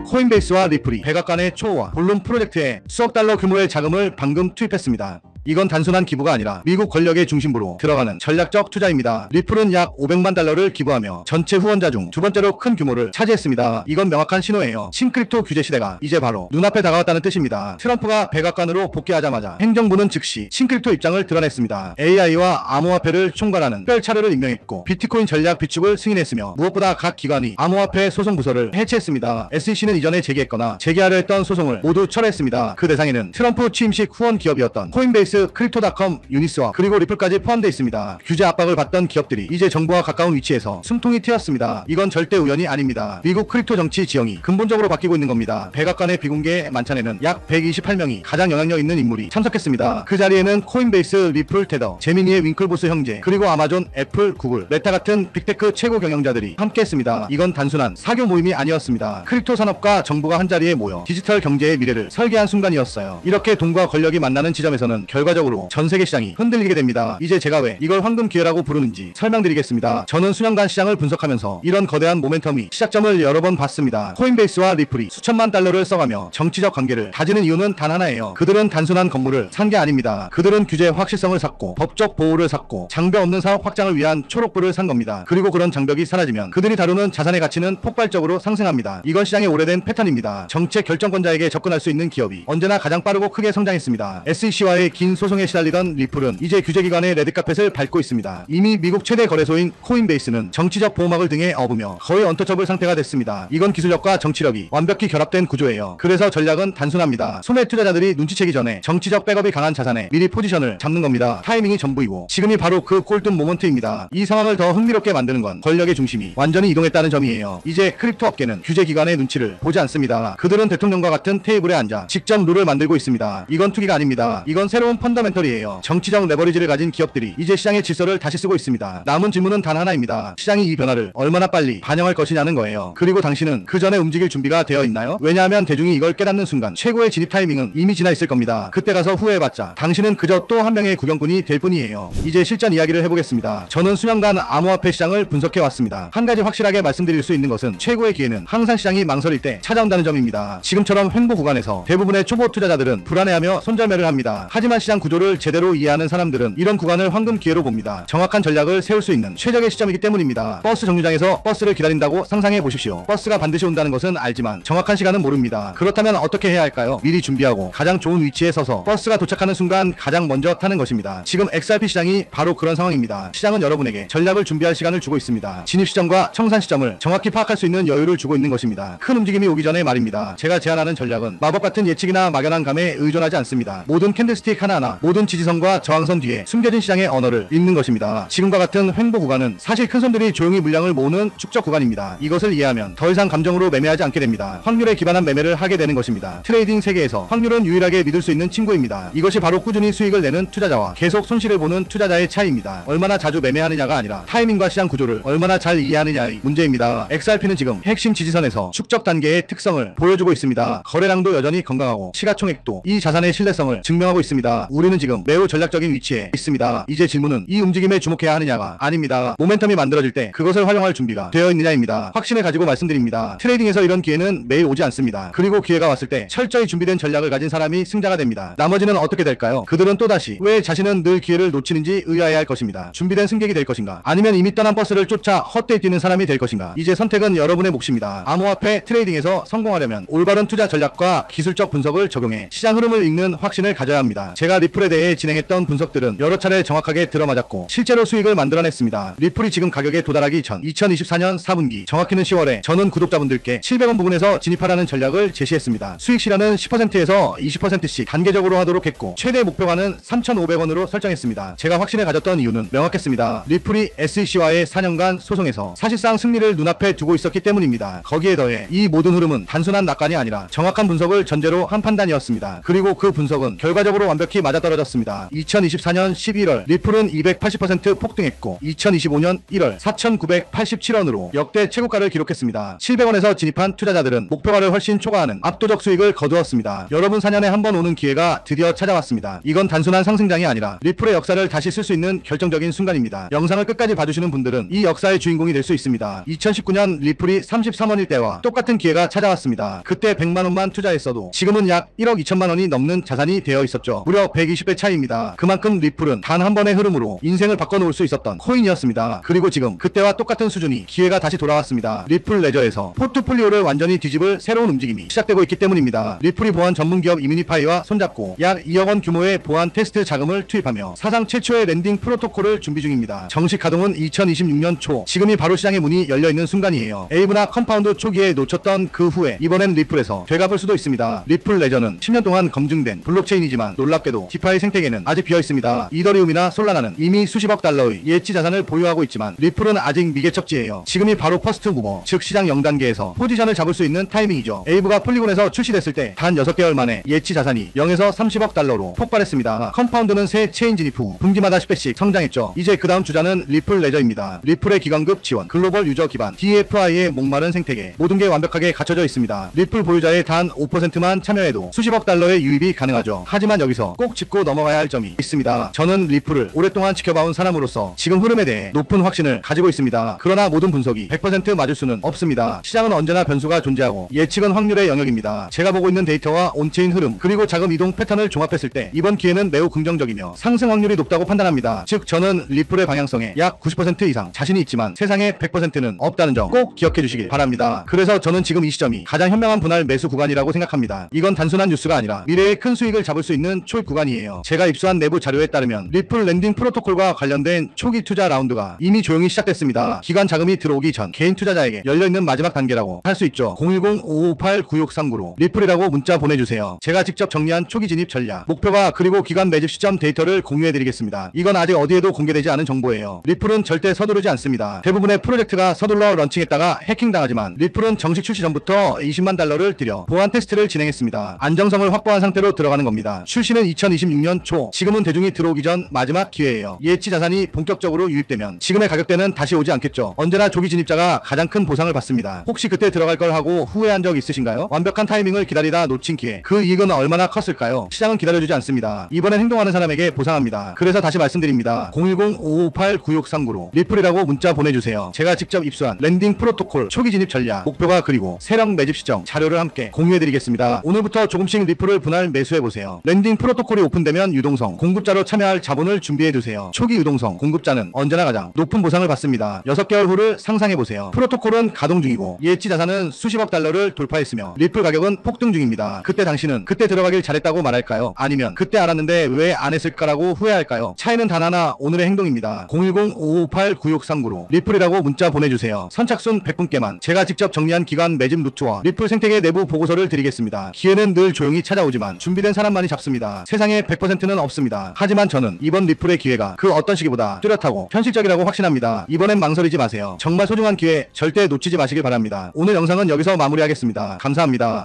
코인베이스와 리플이 백악관의 초호화 볼룸 프로젝트에 수억 달러 규모의 자금을 방금 투입했습니다. 이건 단순한 기부가 아니라 미국 권력의 중심부로 들어가는 전략적 투자입니다. 리플은 약 500만 달러를 기부하며 전체 후원자 중 두 번째로 큰 규모를 차지했습니다. 이건 명확한 신호예요. 신크립토 규제 시대가 이제 바로 눈앞에 다가왔다는 뜻입니다. 트럼프가 백악관으로 복귀하자마자 행정부는 즉시 신크립토 입장을 드러냈습니다. AI와 암호화폐를 총괄하는 특별차르를 임명했고 비트코인 전략 비축을 승인했으며 무엇보다 각 기관이 암호화폐 소송 부서를 해체했습니다. SEC는 이전에 제기했거나 제기하려 했던 소송을 모두 철회했습니다. 그 대상에는 트럼프 취임식 후원 기업이었던 코인베이스, 크립토닷컴, 유니스와 그리고 리플까지 포함되어 있습니다. 규제 압박을 받던 기업들이 이제 정부와 가까운 위치에서 숨통이 트였습니다. 이건 절대 우연이 아닙니다. 미국 크립토 정치 지형이 근본적으로 바뀌고 있는 겁니다. 백악관의 비공개 만찬에는 약 128명이 가장 영향력 있는 인물이 참석했습니다. 그 자리에는 코인베이스, 리플, 테더, 제미니의 윙클보스 형제, 그리고 아마존, 애플, 구글, 메타 같은 빅테크 최고 경영자들이 함께했습니다. 이건 단순한 사교 모임이 아니었습니다. 크립토 산업과 정부가 한자리에 모여 디지털 경제의 미래를 설계한 순간이었어요. 이렇게 돈과 권력이 만나는 지점에서는 결과적으로 전세계 시장이 흔들리게 됩니다. 이제 제가 왜 이걸 황금 기회라고 부르는지 설명드리겠습니다. 저는 수년간 시장을 분석하면서 이런 거대한 모멘텀이 시작점을 여러 번 봤습니다. 코인베이스와 리플이 수천만 달러를 써가며 정치적 관계를 다지는 이유는 단 하나예요. 그들은 단순한 건물을 산 게 아닙니다. 그들은 규제 확실성을 샀고 법적 보호를 샀고 장벽 없는 사업 확장을 위한 초록불을 산 겁니다. 그리고 그런 장벽이 사라지면 그들이 다루는 자산의 가치는 폭발적으로 상승합니다. 이건 시장의 오래된 패턴입니다. 정책 결정권자에게 접근할 수 있는 기업이 언제나 가장 빠르고 크게 성장했습니다. SEC와의 긴 소송에 시달리던 리플은 이제 규제기관의 레드카펫을 밟고 있습니다. 이미 미국 최대 거래소인 코인베이스는 정치적 보호막을 등에 업으며 거의 언터처블 상태가 됐습니다. 이건 기술력과 정치력이 완벽히 결합된 구조예요. 그래서 전략은 단순합니다. 소매 투자자들이 눈치채기 전에 정치적 백업이 강한 자산에 미리 포지션을 잡는 겁니다. 타이밍이 전부이고 지금이 바로 그 골든 모먼트입니다. 이 상황을 더 흥미롭게 만드는 건 권력의 중심이 완전히 이동했다는 점이에요. 이제 크립토 업계는 규제기관의 눈치를 보지 않습니다. 그들은 대통령과 같은 테이블에 앉아 직접 룰을 만들고 있습니다. 이건 투기가 아닙니다. 이건 새로운 펀더멘털이에요. 정치적 레버리지를 가진 기업들이 이제 시장의 질서를 다시 쓰고 있습니다. 남은 질문은 단 하나입니다. 시장이 이 변화를 얼마나 빨리 반영할 것이냐는 거예요. 그리고 당신은 그 전에 움직일 준비가 되어 있나요? 왜냐하면 대중이 이걸 깨닫는 순간 최고의 진입 타이밍은 이미 지나 있을 겁니다. 그때 가서 후회해봤자 당신은 그저 또 한 명의 구경꾼이 될 뿐이에요. 이제 실전 이야기를 해보겠습니다. 저는 수년간 암호화폐 시장을 분석해왔습니다. 한 가지 확실하게 말씀드릴 수 있는 것은 최고의 기회는 항상 시장이 망설일 때 찾아온다는 점입니다. 지금처럼 횡보 구간에서 대부분의 초보 투자자들은 불안해하며 손절매를 합니다. 하지만 시장 구조를 제대로 이해하는 사람들은 이런 구간을 황금 기회로 봅니다. 정확한 전략을 세울 수 있는 최적의 시점이기 때문입니다. 버스 정류장에서 버스를 기다린다고 상상해 보십시오. 버스가 반드시 온다는 것은 알지만 정확한 시간은 모릅니다. 그렇다면 어떻게 해야 할까요? 미리 준비하고 가장 좋은 위치에 서서 버스가 도착하는 순간 가장 먼저 타는 것입니다. 지금 XRP 시장이 바로 그런 상황입니다. 시장은 여러분에게 전략을 준비할 시간을 주고 있습니다. 진입 시점과 청산 시점을 정확히 파악할 수 있는 여유를 주고 있는 것입니다. 큰 움직임이 오기 전에 말입니다. 제가 제안하는 전략은 마법 같은 예측이나 막연한 감에 의존하지 않습니다. 모든 캔들스틱 하나하나, 모든 지지선과 저항선 뒤에 숨겨진 시장의 언어를 읽는 것입니다. 지금과 같은 횡보 구간은 사실 큰 손들이 조용히 물량을 모으는 축적 구간입니다. 이것을 이해하면 더 이상 감정으로 매매하지 않게 됩니다. 확률에 기반한 매매를 하게 되는 것입니다. 트레이딩 세계에서 확률은 유일하게 믿을 수 있는 친구입니다. 이것이 바로 꾸준히 수익을 내는 투자자와 계속 손실을 보는 투자자의 차이입니다. 얼마나 자주 매매하느냐가 아니라 타이밍과 시장 구조를 얼마나 잘 이해하느냐의 문제입니다. XRP는 지금 핵심 지지선에서 축적 단계의 특성을 보여주고 있습니다. 거래량도 여전히 건강하고 시가총액도 이 자산의 신뢰성을 증명하고 있습니다. 우리는 지금 매우 전략적인 위치에 있습니다. 이제 질문은 이 움직임에 주목해야 하느냐가 아닙니다. 모멘텀이 만들어질 때 그것을 활용할 준비가 되어 있느냐입니다. 확신을 가지고 말씀드립니다. 트레이딩에서 이런 기회는 매일 오지 않습니다. 그리고 기회가 왔을 때 철저히 준비된 전략을 가진 사람이 승자가 됩니다. 나머지는 어떻게 될까요? 그들은 또다시 왜 자신은 늘 기회를 놓치는지 의아해야 할 것입니다. 준비된 승객이 될 것인가? 아니면 이미 떠난 버스를 쫓아 헛되이 뛰는 사람이 될 것인가? 이제 선택은 여러분의 몫입니다. 암호화폐 트레이딩에서 성공하려면 올바른 투자 전략과 기술적 분석을 적용해 시장 흐름을 읽는 확신을 가져야 합니다. 제가 리플에 대해 진행했던 분석들은 여러 차례 정확하게 들어맞았고 실제로 수익을 만들어냈습니다. 리플이 지금 가격에 도달하기 전 2024년 4분기 정확히는 10월에 저는 구독자분들께 700원 부근에서 진입하라는 전략을 제시했습니다. 수익 실현은 10%에서 20%씩 단계적으로 하도록 했고 최대 목표가는 3,500원으로 설정했습니다. 제가 확신을 가졌던 이유는 명확했습니다. 리플이 SEC와의 4년간 소송에서 사실상 승리를 눈앞에 두고 있었기 때문입니다. 거기에 더해 이 모든 흐름은 단순한 낙관이 아니라 정확한 분석을 전제로 한 판단이었습니다. 그리고 그 분석은 결과적으로 완벽히 다시 맞아떨어졌습니다. 2024년 11월 리플은 280% 폭등했고 2025년 1월 4,987원으로 역대 최고가를 기록했습니다. 700원에서 진입한 투자자들은 목표가를 훨씬 초과하는 압도적 수익을 거두었습니다. 여러분 4년에 한 번 오는 기회가 드디어 찾아왔습니다. 이건 단순한 상승장이 아니라 리플의 역사를 다시 쓸 수 있는 결정적인 순간입니다. 영상을 끝까지 봐주시는 분들은 이 역사의 주인공이 될 수 있습니다. 2019년 리플이 33원일 때와 똑같은 기회가 찾아왔습니다. 그때 100만원만 투자했어도 지금은 약 1억 2천만원이 넘는 자산이 되어 있었죠. 무려 120배 차이입니다. 그만큼 리플은 단 한 번의 흐름으로 인생을 바꿔놓을 수 있었던 코인이었습니다. 그리고 지금 그때와 똑같은 수준이 기회가 다시 돌아왔습니다. 리플 레저에서 포트폴리오를 완전히 뒤집을 새로운 움직임이 시작되고 있기 때문입니다. 리플이 보안 전문기업 이뮤니파이와 손잡고 약 2억원 규모의 보안 테스트 자금을 투입하며 사상 최초의 랜딩 프로토콜을 준비 중입니다. 정식 가동은 2026년 초, 지금이 바로 시장의 문이 열려있는 순간이에요. 에이브나 컴파운드 초기에 놓쳤던 그 후에 이번엔 리플에서 되갚을 수도 있습니다. 리플 레저는 10년 동안 검증된 블록체인이지만 놀랍게도 디파이 생태계는 아직 비어있습니다. 이더리움이나 솔라나는 이미 수십억 달러의 예치 자산을 보유하고 있지만 리플은 아직 미개척지예요. 지금이 바로 퍼스트 무버, 즉 시장 0단계에서 포지션을 잡을 수 있는 타이밍이죠. 에이브가 폴리곤에서 출시됐을 때 단 6개월 만에 예치 자산이 0에서 30억 달러로 폭발했습니다. 컴파운드는 새 체인 진입 후 분기마다 10배씩 성장했죠. 이제 그 다음 주자는 리플 레저입니다. 리플의 기관급 지원, 글로벌 유저 기반, DFI의 목마른 생태계, 모든 게 완벽하게 갖춰져 있습니다. 리플 보유자의 단 5%만 참여해도 수십억 달러의 유입이 가능하죠. 하지만 여기서 꼭 짚고 넘어가야 할 점이 있습니다. 저는 리플을 오랫동안 지켜봐온 사람으로서 지금 흐름에 대해 높은 확신을 가지고 있습니다. 그러나 모든 분석이 100% 맞을 수는 없습니다. 시장은 언제나 변수가 존재하고 예측은 확률의 영역입니다. 제가 보고 있는 데이터와 온체인 흐름 그리고 자금 이동 패턴을 종합했을 때 이번 기회는 매우 긍정적이며 상승 확률이 높다고 판단합니다. 즉 저는 리플의 방향성에 약 90% 이상 자신이 있지만 세상에 100%는 없다는 점 꼭 기억해 주시길 바랍니다. 그래서 저는 지금 이 시점이 가장 현명한 분할 매수 구간이라고 생각합니다. 이건 단순한 뉴스가 아니라 미래의 큰 수익을 잡을 수 있는 초입 구간이에요. 제가 입수한 내부 자료에 따르면 리플 랜딩 프로토콜과 관련된 초기 투자 라운드가 이미 조용히 시작됐습니다. 기관 자금이 들어오기 전 개인 투자자에게 열려있는 마지막 단계라고 할 수 있죠. 010-558-9639로 리플이라고 문자 보내주세요. 제가 직접 정리한 초기 진입 전략, 목표가 그리고 기관 매집 시점 데이터를 공유해드리겠습니다. 이건 아직 어디에도 공개되지 않은 정보예요. 리플은 절대 서두르지 않습니다. 대부분의 프로젝트가 서둘러 런칭했다가 해킹당하지만 리플은 정식 출시 전부터 20만 달러를 들여 보안 테스트를 진행했습니다. 안정성을 확보한 상태로 들어가는 겁니다. 출시는 2026년 초, 지금은 대중이 들어오기 전 마지막 기회예요. 예치 자산이 본격적으로 유입되면 지금의 가격대는 다시 오지 않겠죠. 언제나 조기 진입자가 가장 큰 보상을 받습니다. 혹시 그때 들어갈 걸 하고 후회한 적 있으신가요? 완벽한 타이밍을 기다리다 놓친 기회, 그 이익은 얼마나 컸을까요? 시장은 기다려주지 않습니다. 이번엔 행동하는 사람에게 보상합니다. 그래서 다시 말씀드립니다. 010-558-9639로 리플이라고 문자 보내주세요. 제가 직접 입수한 랜딩 프로토콜 초기 진입 전략, 목표가 그리고 세력 매집 시점 자료를 함께 공유해드리겠습니다. 오늘부터 조금씩 리플을 분할 매수해보세요. 랜딩 프로토콜이 오픈되면 유동성, 공급자로 참여할 자본을 준비해두세요. 초기 유동성, 공급자는 언제나 가장 높은 보상을 받습니다. 6개월 후를 상상해보세요. 프로토콜은 가동 중이고 예치 자산은 수십억 달러를 돌파했으며 리플 가격은 폭등 중입니다. 그때 당신은 그때 들어가길 잘했다고 말할까요? 아니면 그때 알았는데 왜 안 했을까라고 후회할까요? 차이는 단 하나, 오늘의 행동입니다. 010-558-9639로 리플이라고 문자 보내주세요. 선착순 100분께만 제가 직접 정리한 기관 매집 루트와 리플 생태계 내부 보고서를 드리겠습니다. 기회는 늘 조용히 찾아오지만 준비된 사람만이 잡습니다. 세상에 100%는 없습니다. 하지만 저는 이번 리플의 기회가 그 어떤 시기보다 뚜렷하고 현실적이라고 확신합니다. 이번엔 망설이지 마세요. 정말 소중한 기회 절대 놓치지 마시길 바랍니다. 오늘 영상은 여기서 마무리하겠습니다. 감사합니다.